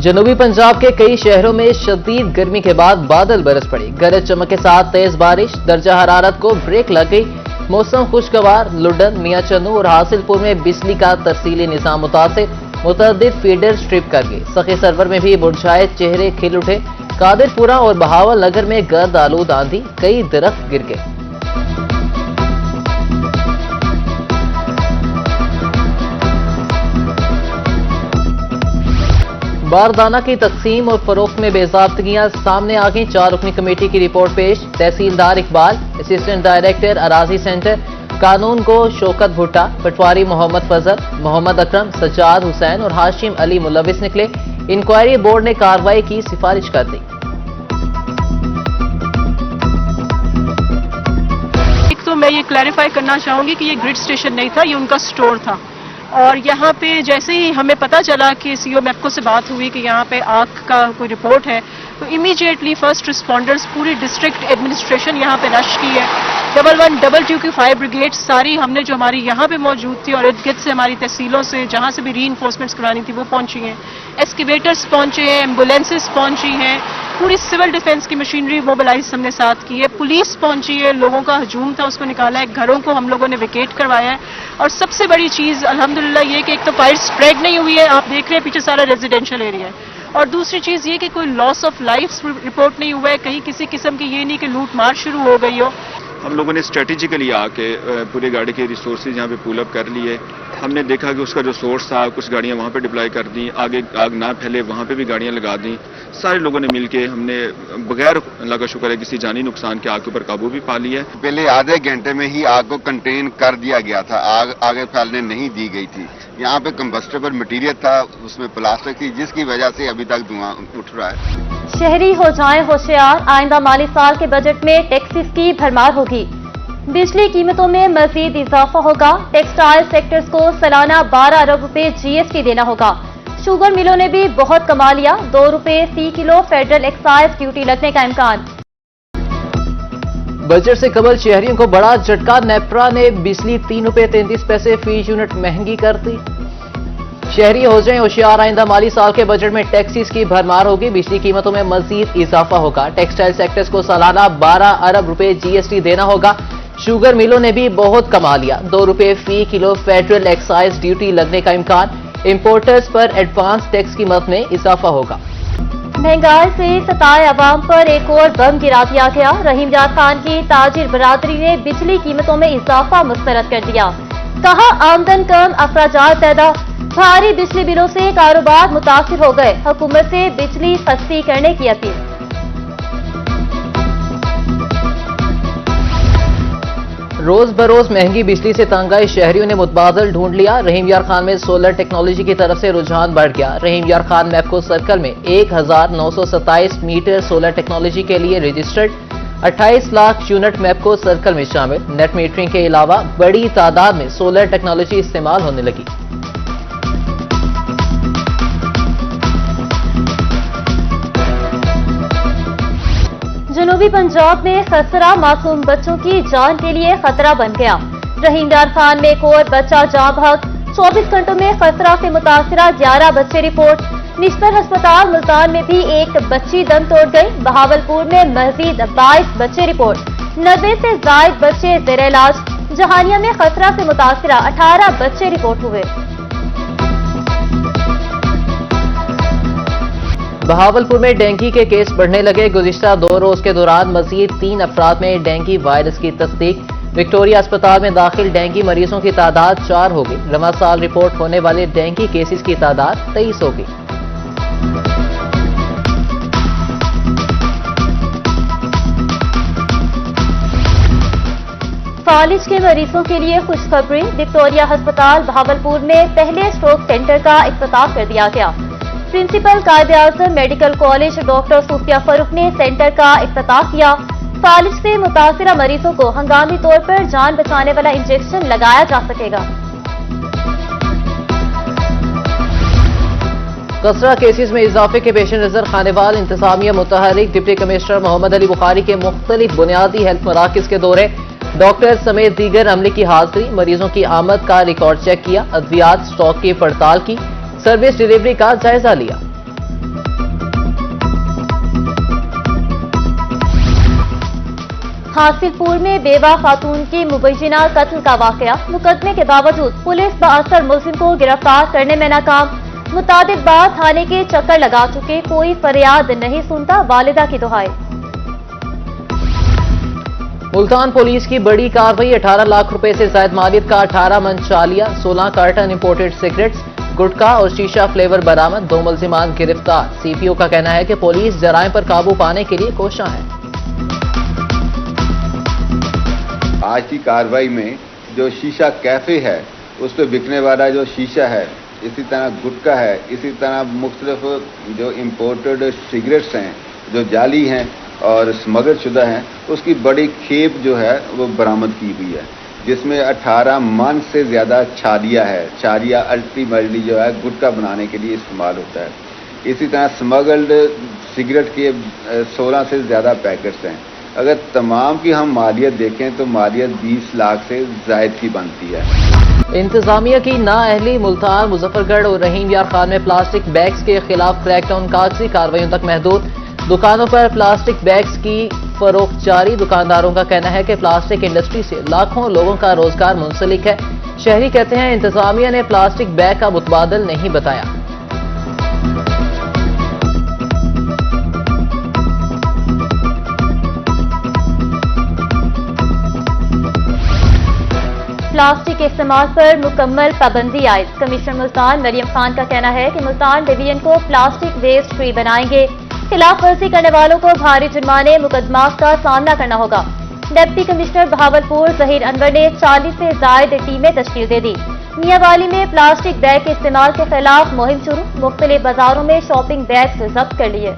जनूबी पंजाब के कई शहरों में शदीद गर्मी के बाद बादल बरस पड़े। गरज चमक के साथ तेज बारिश, दर्जा हरारत को ब्रेक लग गई। मौसम खुशगवार। लुडन, मियां चन्नू और हासिलपुर में बिजली का तरसीली निजाम मुतासिर। मुतअद्दिद फीडर स्ट्रिप कर गए। सखी सरवर में भी मुरझाए चेहरे खिल उठे। कादिरपुरा और बहावल नगर में गर्द आलूद आंधी, कई दरख्त गिर गए। बारदाना की तकसीम और फरोख्त में बेज़ाब्तगियां सामने आ गई। 4 रुकनी कमेटी की रिपोर्ट पेश। तहसीलदार इकबाल, असिस्टेंट डायरेक्टर अराजी सेंटर कानून को शौकत भुट्टा, पटवारी मोहम्मद फजल, मोहम्मद अकरम, सज्जाद हुसैन और हाशिम अली मुलविस निकले। इंक्वायरी बोर्ड ने कार्रवाई की सिफारिश कर दी। एक तो मैं ये क्लैरिफाई करना चाहूंगी कि ये ग्रिड स्टेशन नहीं था, ये उनका स्टोर था। और यहाँ पे जैसे ही हमें पता चला कि सीओ मैप्को से बात हुई कि यहाँ पे आग का कोई रिपोर्ट है, तो इमीडिएटली फर्स्ट रिस्पॉन्डर्स पूरी डिस्ट्रिक्ट एडमिनिस्ट्रेशन यहाँ पे रश की है। 11 2 की फायर ब्रिगेड सारी हमने जो हमारी यहाँ पे मौजूद थी और इर्द गिर्द से हमारी तहसीलों से जहाँ से भी री इन्फोर्समेंट्स करवानी थी वो पहुंची हैं। एक्सकेवेटर्स पहुंचे हैं, एम्बुलेंसेस पहुंची हैं, पूरी सिविल डिफेंस की मशीनरी मोबिलाइज हमने साथ की है, पुलिस पहुंची है, लोगों का हजूम था उसको निकाला है, घरों को हम लोगों ने वेकेट करवाया है। और सबसे बड़ी चीज अल्हम्दुलिल्लाह ये कि एक तो फायर स्प्रेड नहीं हुई है, आप देख रहे हैं पीछे सारा रेजिडेंशियल एरिया है। और दूसरी चीज ये कि कोई लॉस ऑफ लाइफ रिपोर्ट नहीं हुआ है, कहीं किसी किस्म की ये नहीं कि लूट मार शुरू हो गई हो। हम लोगों ने स्ट्रेटेजिकली आके पूरी गाड़ी के रिसोर्सेज यहाँ पे पुल अप कर लिए। हमने देखा कि उसका जो सोर्स था, कुछ गाड़ियाँ वहाँ पे डिप्लॉय कर दी, आगे आग ना फैले वहाँ पे भी गाड़ियाँ लगा दी। सारे लोगों ने मिलके हमने बगैर अल्लाह का शुक्र है किसी जानी नुकसान के आग के ऊपर काबू भी पा लिया है। पहले आधे घंटे में ही आग को कंटेन कर दिया गया था, आग आगे फैलने नहीं दी गई थी। यहाँ पे कंबस्टेबल मटीरियल था, उसमें प्लास्टिक थी, जिसकी वजह से अभी तक धुआं उठ रहा है। शहरी हो जाएं होशियार, आइंदा माली साल के बजट में टैक्सेस की भरमार होगी। बिजली कीमतों में मजीद इजाफा होगा। टेक्सटाइल सेक्टर्स को सालाना 12 अरब रुपए जीएसटी देना होगा। शुगर मिलों ने भी बहुत कमा लिया। 2 रुपए फी किलो फेडरल एक्साइज ड्यूटी लगने का इम्कान। बजट से कबल शहरियों को बड़ा झटका। नेप्रा ने बिजली 3 रुपए 33 पैसे फी यूनिट महंगी कर दी। शहरी हो जाएं होशियार, आइंदा माली साल के बजट में टैक्सेस की भरमार होगी। बिजली कीमतों में मजीद इजाफा होगा। टेक्सटाइल सेक्टर्स को सालाना 12 अरब रुपए जीएसटी देना होगा। शुगर मिलों ने भी बहुत कमा लिया। 2 रुपए फी किलो फेडरल एक्साइज ड्यूटी लगने का इम्कान। इंपोर्टर्स पर एडवांस टैक्स कीमत में इजाफा होगा। महंगाई से सताए अवाम पर एक और बम गिरा दिया गया। रहीम यार खान की ताजिर बरादरी ने बिजली कीमतों में इजाफा मुस्तरद कर दिया। कहा आमदन कम, अखराजात ज्यादा। भारी बिजली बिलों से कारोबार मुतासिर हो गए। हुकूमत से बिजली सस्ती करने की अपील। रोज बरोज महंगी बिजली से तंग आए शहरियों ने मुतबादल ढूंढ लिया। रहीम यार खान में सोलर टेक्नोलॉजी की तरफ से रुझान बढ़ गया। रहीम यार खान मैप्को सर्कल में 1927 मीटर सोलर टेक्नोलॉजी के लिए रजिस्टर्ड। 28 लाख यूनिट मैप्को सर्कल में शामिल। नेट मीटरिंग के अलावा बड़ी तादाद में सोलर टेक्नोलॉजी इस्तेमाल होने लगी। जनूबी पंजाब में खसरा मासूम बच्चों की जान के लिए खतरा बन गया। रहीम यार खान में एक और बच्चा जाँ बहक। 24 घंटों में खसरा से मुतासरा 11 बच्चे रिपोर्ट। निश्तर अस्पताल मुल्तान में भी एक बच्ची दम तोड़ गई। बहावलपुर में मजीद 22 बच्चे रिपोर्ट। 90 से जायद बच्चे जेर इलाज। जहानिया में खसरा से मुतासरा 18 बच्चे रिपोर्ट हुए। बहावलपुर में डेंगू के केस बढ़ने लगे। गुज़िश्ता 2 रोज के दौरान मजीद 3 अफराद में डेंगू वायरस की तस्दीक। विक्टोरिया अस्पताल में दाखिल डेंगू मरीजों की तादाद 4 हो गई। रवा साल रिपोर्ट होने वाले डेंगू केसेस की तादाद 23 हो गई। फालिज के मरीजों के लिए खुशखबरी। विक्टोरिया अस्पताल बहावलपुर में पहले स्ट्रोक सेंटर का इफ्तिताह कर दिया गया। Principal Quaid e Azam medical college doctor Sufia Farooq ने सेंटर का इफ्तिताह किया। फालिज से मुतासिरा मरीजों को हंगामी तौर पर जान बचाने वाला इंजेक्शन लगाया जा सकेगा। कसरा केसेस में इजाफे के पेश नजर खानेवाल इंतजामिया मुतहरिक डिप्टी कमिश्नर मोहम्मद अली बुखारी के मुख्तलिफ बुनियादी हेल्थ मराकज के दौरे। डॉक्टर समेत दीगर अमले की हाजिरी। मरीजों की आमद का रिकॉर्ड चेक किया। अद्वियात स्टॉक की पड़ताल की। सर्विस डिलीवरी का जायजा लिया। हासिलपुर में बेवा खातून की मुबैना कत्ल का वाकया, मुकदमे के बावजूद पुलिस बाअसर मुलजिम को गिरफ्तार करने में नाकाम। मुतादिद बार थाने के चक्कर लगा चुके, कोई फरियाद नहीं सुनता, वालिदा की दुहाई। मुल्तान पुलिस की बड़ी कार्रवाई, 18 लाख रुपए से ज्यादा मालियत का 18 मन चालिया, 16 कार्टन इंपोर्टेड सिगरेट्स, गुटखा और शीशा फ्लेवर बरामद, 2 मुलजिमान गिरफ्तार। सीपीओ का कहना है कि पुलिस जराइम पर काबू पाने के लिए कोशिश है। आज की कार्रवाई में जो शीशा कैफे है उस पर बिकने वाला जो शीशा है, इसी तरह गुटखा है, इसी तरह मुख्तलिफ जो इम्पोर्टेड सिगरेट्स हैं जो जाली हैं और स्मगल शुदा हैं, उसकी बड़ी खेप जो है वो बरामद की हुई है, जिसमें 18 मन से ज़्यादा छालिया है। छालिया अल्टीमेटली जो है गुटखा बनाने के लिए इस्तेमाल होता है। इसी तरह स्मगल्ड सिगरेट के 16 से ज़्यादा पैकेट्स हैं। अगर तमाम की हम मालियत देखें तो मालियत 20 लाख से ज़ायद की बनती है। इंतजामिया की नाअहली, मुल्तान, मुजफ्फरगढ़ और रहीम यार खान में प्लास्टिक बैग्स के खिलाफ क्रैकडाउन, कागजी कार्रवाइयों तक महदूद। दुकानों पर प्लास्टिक बैग्स की फरोख्त जारी। दुकानदारों का कहना है कि प्लास्टिक इंडस्ट्री से लाखों लोगों का रोजगार मुंसलिक है। शहरी कहते हैं इंतजामिया ने प्लास्टिक बैग का मुतबादल नहीं बताया। प्लास्टिक के इस्तेमाल पर मुकम्मल पाबंदी आयद। कमिश्नर मुल्तान मरियम खान का कहना है कि मुल्तान डिवीजन को प्लास्टिक वेस्ट फ्री बनाएंगे। खिलाफ वर्जी करने वालों को भारी जुर्माने, मुकदमात का सामना करना होगा। डिप्टी कमिश्नर बहावलपुर जहीर अनवर ने 40 से ज्यादा टीमें तश्कील दे दी। मियांवाली में प्लास्टिक बैग के इस्तेमाल के खिलाफ मुहिम शुरू, मुख्तलिफ बाजारों में शॉपिंग बैग जब्त कर लिए।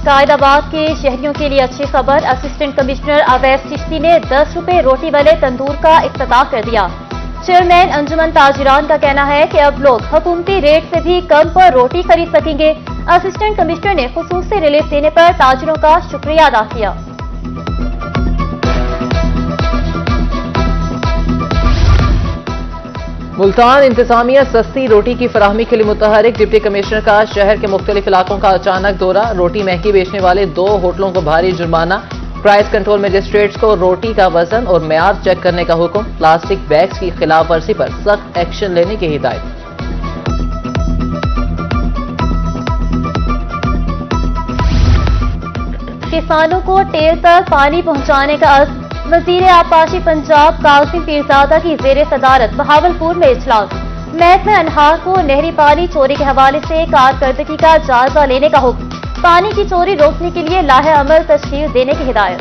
कायदाबाद के शहरियों के लिए अच्छी खबर, असिस्टेंट कमिश्नर अवैस चिश्ती ने 10 रुपए रोटी वाले तंदूर का इफ्तिताह कर दिया। चेयरमैन अंजुमन ताजिरान का कहना है कि अब लोग हुकूमती रेट से भी कम पर रोटी खरीद सकेंगे। असिस्टेंट कमिश्नर ने खुसूसी रिलीफ देने पर ताजिरों का शुक्रिया अदा किया। मुल्तान इंतजामिया सस्ती रोटी की फराहमी के लिए मुतहरिक। डिप्टी कमिश्नर का शहर के मुख्तलिफ इलाकों का अचानक दौरा। रोटी महंगी बेचने वाले 2 होटलों को भारी जुर्माना। प्राइस कंट्रोल मजिस्ट्रेट्स को रोटी का वजन और मेयार चेक करने का हुक्म। प्लास्टिक बैग्स की खिलाफ वर्जी पर सख्त एक्शन लेने की हिदायत। किसानों को टेल तक पानी पहुंचाने का अज़्म। वजीर आबपाशी पंजाब कासिम पीरजादा की जेर सदारत बहावलपुर में इजलास। महकमा अनहार को नहरी पानी चोरी के हवाले से कारकर्दगी का जायजा लेने का हुक्म। पानी की चोरी रोकने के लिए लाहे अमल तश्कील देने की हिदायत।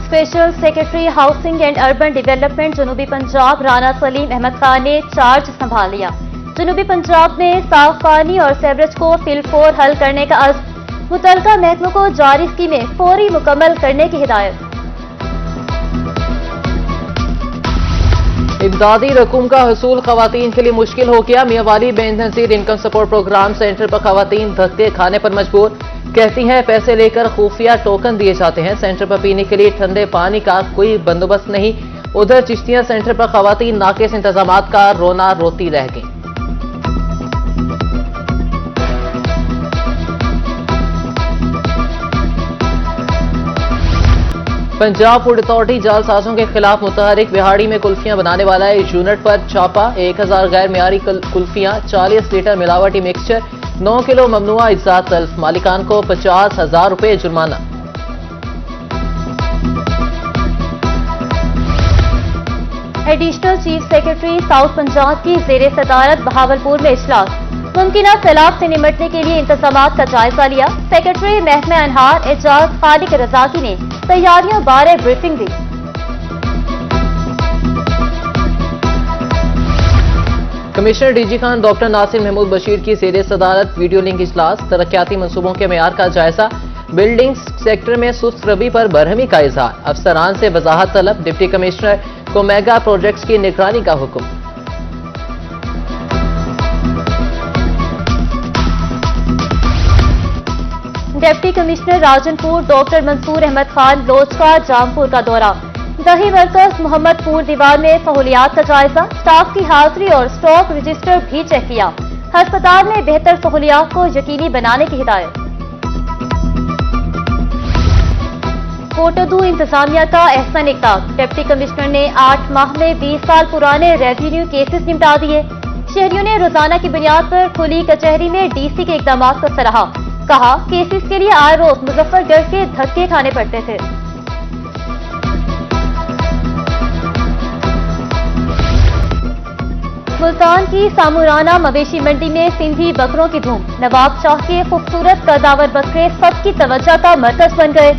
Special secretary housing and urban development जनूबी पंजाब राना सलीम अहमद खान ने चार्ज संभाल लिया। जनूबी पंजाब में साफ पानी और सेवरेज को फिलफोर हल करने का अज़्म। मुतलका महकमों को जारी स्कीमें फौरी मुकम्मल करने की हिदायत। इमदादी रकूम का हसूल खवातीन के लिए मुश्किल हो गया। Mianwali Benazir income support programme centre पर खवातीन धक्के खाने पर मजबूर। कहती हैं पैसे लेकर खुफिया टोकन दिए जाते हैं। सेंटर पर पीने के लिए ठंडे पानी का कोई बंदोबस्त नहीं। उधर चिश्तिया सेंटर पर खवातीन नाकिस इंतजामात का रोना रोती रह गई। पंजाब फूड अथॉरिटी जालसाजों के खिलाफ मुतहरिक। बिहाड़ी में कुल्फियां बनाने वाला एक यूनिट पर छापा। 1000 गैर मियारी कुल्फियां, 40 लीटर मिलावटी मिक्सचर, 9 किलो ममनुआ इज्जात तल्फ। मालिकान को 50,000 रुपए जुर्माना। Additional chief secretary south Punjab की जेर सदारत बहावलपुर में इजलास। मुमकिन सैलाब से निपटने के लिए इंतजामात का जायजा लिया। सेक्रेटरी महकमा अनहार एजाज खालिक रजाकी ने तैयारियों बारे ब्रीफिंग दी। Commissioner DG Khan doctor Nasir Mahmood Bashir की जेर सदारत वीडियो लिंक इजलास। तरक्याती मंसूबों के मेयार का जायजा। बिल्डिंग सेक्टर में सुस्त रवि पर बरहमी का इजहार। अफसरान से वजाहत तलब। डिप्टी कमिश्नर को मेगा प्रोजेक्ट्स की निगरानी का हुक्म। Deputy commissioner Rajanpur doctor Mansoor Ahmed Khan लोचका जामपुर का दौरा। दही वर्कर्स मोहम्मदपुर दीवार में सहूलियात का जायजा, स्टाफ की हाजिरी और स्टॉक रजिस्टर भी चेक किया। अस्पताल में बेहतर सहूलियात को यकीनी बनाने की हिदायत। कोटदू इंतजामिया का अहसन इक़दाम, डिप्टी कमिश्नर ने 8 माह में 20 साल पुराने रेवेन्यू केसेस निपटा दिए। शहरियों ने रोजाना की बुनियाद पर खुली कचहरी में डीसी के इकदाम को सराहा। कहा, केसेस के लिए आए रोज मुजफ्फरगढ़ के धक्के खाने पड़ते थे। मुल्तान की सामुराना मवेशी मंडी में सिंधी बकरों की धूम। नवाब शाह के खूबसूरत कदावर बकरे सबकी तवज्जो का मरकज बन गए।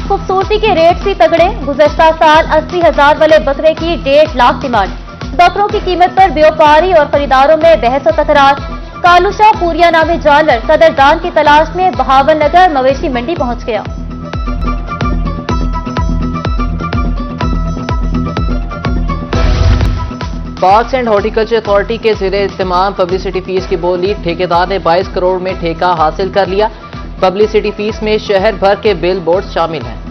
खूबसूरती के रेट भी तगड़े। गुज़श्ता साल 80,000 वाले बकरे की 1.5 लाख डिमांड। बकरों की कीमत पर व्यापारी और खरीदारों में बहस और तकरार। कालूशाह पूरिया नामी जानवर कदरदान की तलाश में बहावल नगर मवेशी मंडी पहुंच गया। पार्क्स एंड हॉर्टिकल्चर अथॉरिटी के ज़ेरे इत्तेमाम पब्लिसिटी फीस की बोली ठेकेदार ने 22 करोड़ में ठेका हासिल कर लिया। पब्लिसिटी फीस में शहर भर के बिल बोर्ड शामिल हैं।